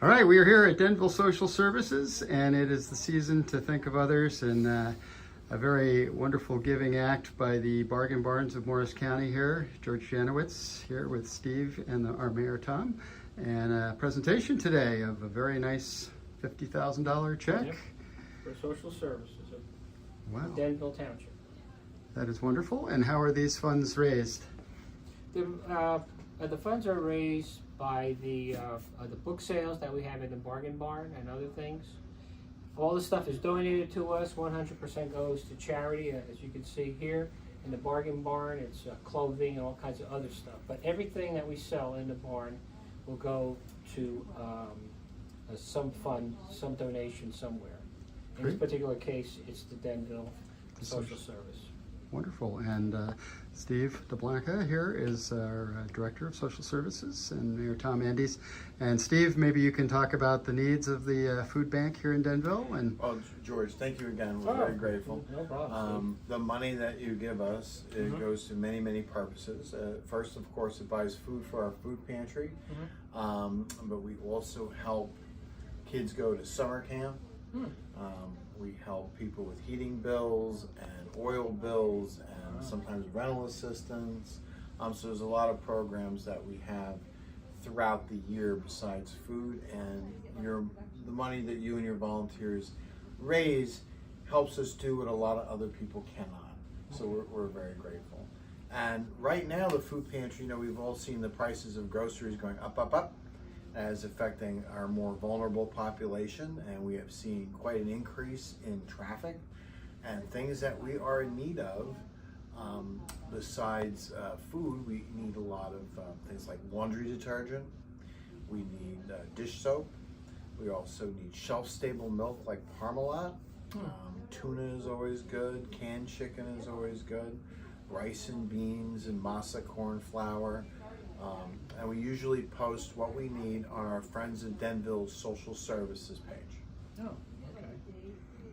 All right, we are here at Denville Social Services, and it is the season to think of others, and a very wonderful giving act by the Bargain Barns of Morris County here. George Janowitz here with Steve and our Mayor Tom, and a presentation today of a very nice $50,000 check. Yep. For social services of Wow, Denville Township. that is wonderful. And how are these funds raised? The funds are raised by the book sales that we have in the Bargain Barn and other things. All the stuff is donated to us. 100% goes to charity, as you can see here. In the Bargain Barn, it's clothing and all kinds of other stuff. But everything that we sell in the barn will go to some fund, some donation somewhere. In this particular case, it's the Denville Social Service. Wonderful. And Steve DeBlanca here is our Director of Social Services, and Mayor Tom Andes. And Steve, maybe you can talk about the needs of the food bank here in Denville. And well, George, thank you again. We're very grateful. No problem. The money that you give us, it goes to many, many purposes. First, of course, it buys food for our food pantry, but we also help kids go to summer camp. We help people with heating bills and oil bills and sometimes rental assistance. So there's a lot of programs that we have throughout the year besides food, and the money that you and your volunteers raise helps us do what a lot of other people cannot. So we're very grateful. And right now the food pantry, we've all seen the prices of groceries going up, as affecting our more vulnerable population, and we have seen quite an increase in traffic and things that we are in need of. Besides food, we need a lot of things like laundry detergent, we need dish soap, we also need shelf-stable milk like Parmalat. Tuna is always good, canned chicken is always good, rice and beans and masa corn flour. And we usually post what we need on our Friends of Denville Social Services page. Oh, okay.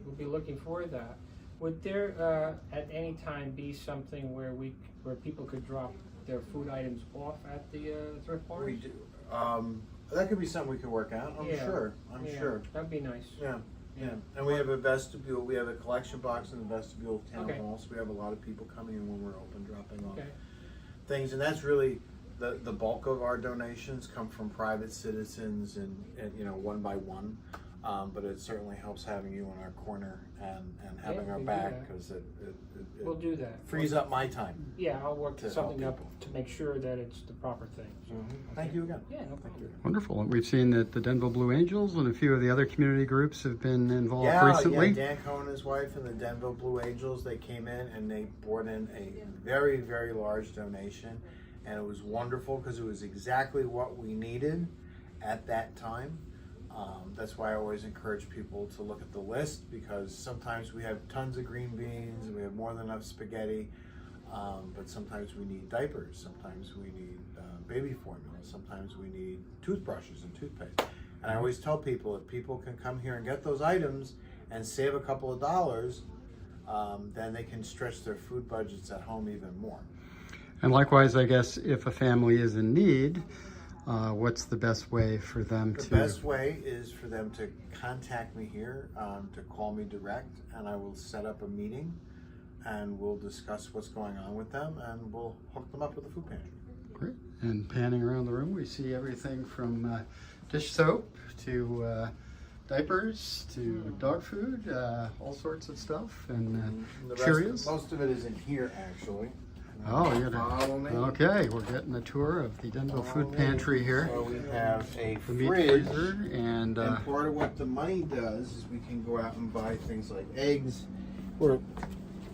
We'll be looking for that. Would there at any time be something where people could drop their food items off at the thrift barn? We do. That could be something we could work out. I'm sure. That'd be nice. Yeah. And we have a vestibule. We have a collection box in the vestibule of Town Hall, so we have a lot of people coming in when we're open, dropping off things, and that's really. The bulk of our donations come from private citizens and one by one, but it certainly helps having you in our corner and having our back, because we'll do that. Frees up my time. Yeah, I'll work something up to make sure that it's the proper thing. So, Thank you again. Yeah, no problem. wonderful. And we've seen that the Denville Blue Angels and a few of the other community groups have been involved recently. Yeah, Dan Cohen and his wife and the Denville Blue Angels, they came in and they brought in a very, very large donation. And it was wonderful because it was exactly what we needed at that time. That's why I always encourage people to look at the list, because sometimes we have tons of green beans and we have more than enough spaghetti, but sometimes we need diapers, sometimes we need baby formula, sometimes we need toothbrushes and toothpaste. And I always tell people, if people can come here and get those items and save a couple of dollars, then they can stretch their food budgets at home even more. And likewise, I guess, if a family is in need, what's the best way for them to... The best way is for them to contact me here, to call me direct, and I will set up a meeting, and we'll discuss what's going on with them, and we'll hook them up with the food pantry. Great. And panning around the room, we see everything from dish soap to diapers to dog food, all sorts of stuff, and Cheerios. Most of it is in here, actually. Oh, okay, we're getting a tour of the Denville Food Pantry here. So we have a The meat fridge, freezer, and part of what the money does is we can go out and buy things like eggs. We're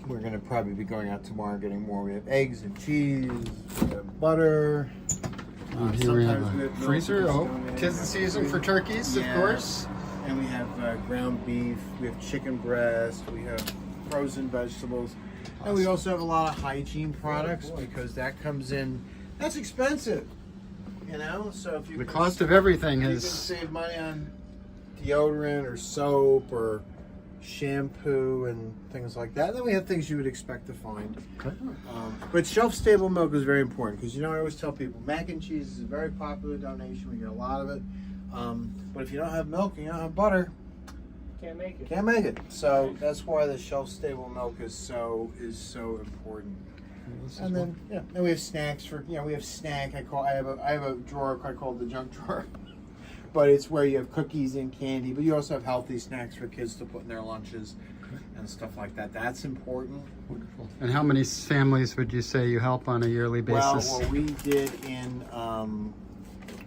going to probably be going out tomorrow and getting more. We have eggs and cheese, we have butter. here we have sometimes a milk freezer. that's Oh, donated. 'tis the season for turkeys, of course. And we have ground beef, we have chicken breast, we have frozen vegetables. And we also have a lot of hygiene products, because that comes in, that's expensive, so if you The can- cost of everything you can is... save money on deodorant or soap or shampoo and things like that. Then we have things you would expect to find. Okay. But shelf-stable milk is very important, because I always tell people mac and cheese is a very popular donation. We get a lot of it. But if you don't have milk and you don't have butter, Can't make it. can't make it. So that's why the shelf-stable milk is so important. And then then we have snacks for we have snack. I have a drawer I call the junk drawer, but it's where you have cookies and candy. But you also have healthy snacks for kids to put in their lunches and stuff like that. That's important. Wonderful. And how many families would you say you help on a yearly basis? Well, what we did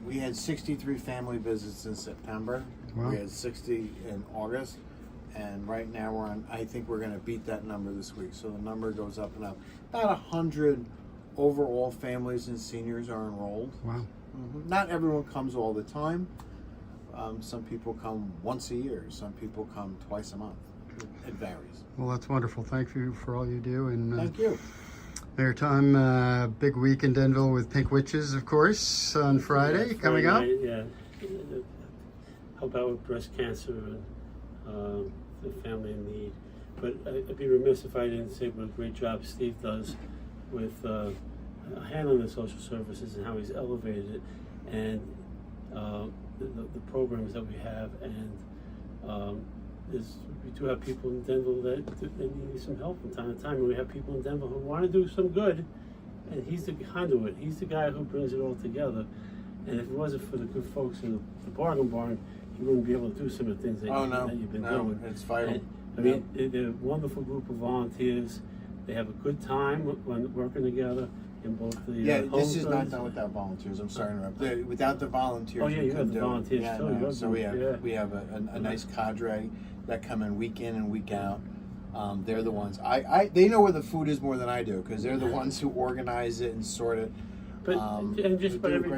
we had 63 family visits in September. Wow. We had 60 in August. And right now I think we're going to beat that number this week. So the number goes up and up. About 100 overall families and seniors are enrolled. Wow. Mm-hmm. Not everyone comes all the time. Some people come once a year. Some people come twice a month. It varies. Well, that's wonderful. Thank you for all you do. And Thank you. Mayor Tom, big week in Denville with Pink Witches, of course, on Friday coming up. Yeah, help out with breast cancer and the family in need. But I'd be remiss if I didn't say what a great job Steve does with handling the social services and how he's elevated it, and the programs that we have. And we do have people in Denville that need some help from time to time, and we have people in Denville who want to do some good, and he's the conduit. He's the guy who brings it all together. And if it wasn't for the good folks in the Bargain Barn, you wouldn't be able to do some of the things that, that you've been doing. It's vital. And, I mean, they're a wonderful group of volunteers. They have a good time when working together in both the this is not done without volunteers. I'm sorry to interrupt. Without the volunteers, oh yeah, you have the volunteers too. No. So we have a nice cadre that come in and week out. They're the ones. They know where the food is more than I do, because they're the ones who organize it and sort it. But and just about every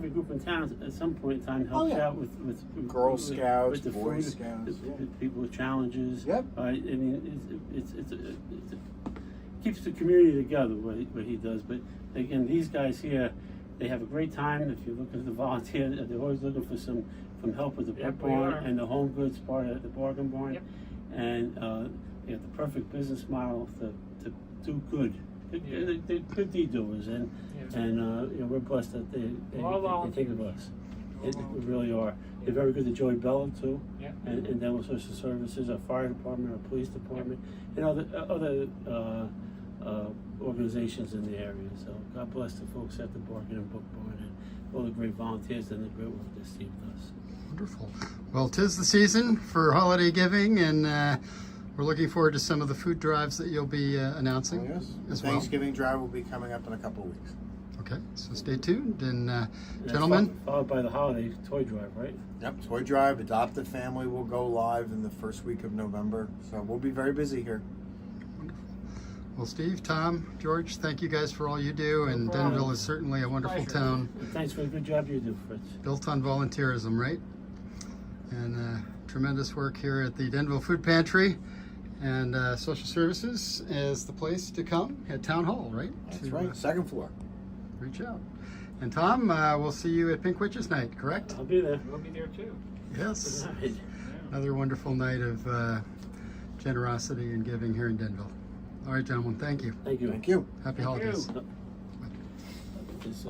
group in town at some point in time helps out with Girl Scouts, with the Boy food, Scouts, with people with challenges. Yep. I mean, it keeps the community together what he does. But again, these guys here, they have a great time. If you're looking for the volunteer, they're always looking for some help with the pet barn and the home goods part of the Bargain Barn. Yep. And they have the perfect business model to do good. They're good deed doers, and we're blessed that they think of us. We really are. They're very good to Joey Bella too, and Denville Social Services, our fire department, our police department, and other organizations in the area. So God bless the folks at the Bargain and Book Barn and all the great volunteers and the great work that Steve does. Wonderful. Well, 'tis the season for holiday giving, and we're looking forward to some of the food drives that you'll be announcing as well. Thanksgiving drive will be coming up in a couple of weeks. Okay, so stay tuned. And gentlemen, followed by the holiday toy drive, right? Yep, toy drive. Adopt a Family will go live in the first week of November. So we'll be very busy here. wonderful. Well, Steve, Tom, George, thank you guys for all you do. And Denville is certainly a wonderful town. And thanks for the good job you do, Fritz. Built on volunteerism, right? And tremendous work here at the Denville Food Pantry. And Social Services is the place to come at Town Hall, right? That's right, second floor. Reach out. And Tom, we'll see you at Pink Witches Night, correct? I'll be there. We'll be there too. Yes. Good night. Another wonderful night of generosity and giving here in Denville. All right, gentlemen, thank you. Thank you. Thank you. Happy holidays. This,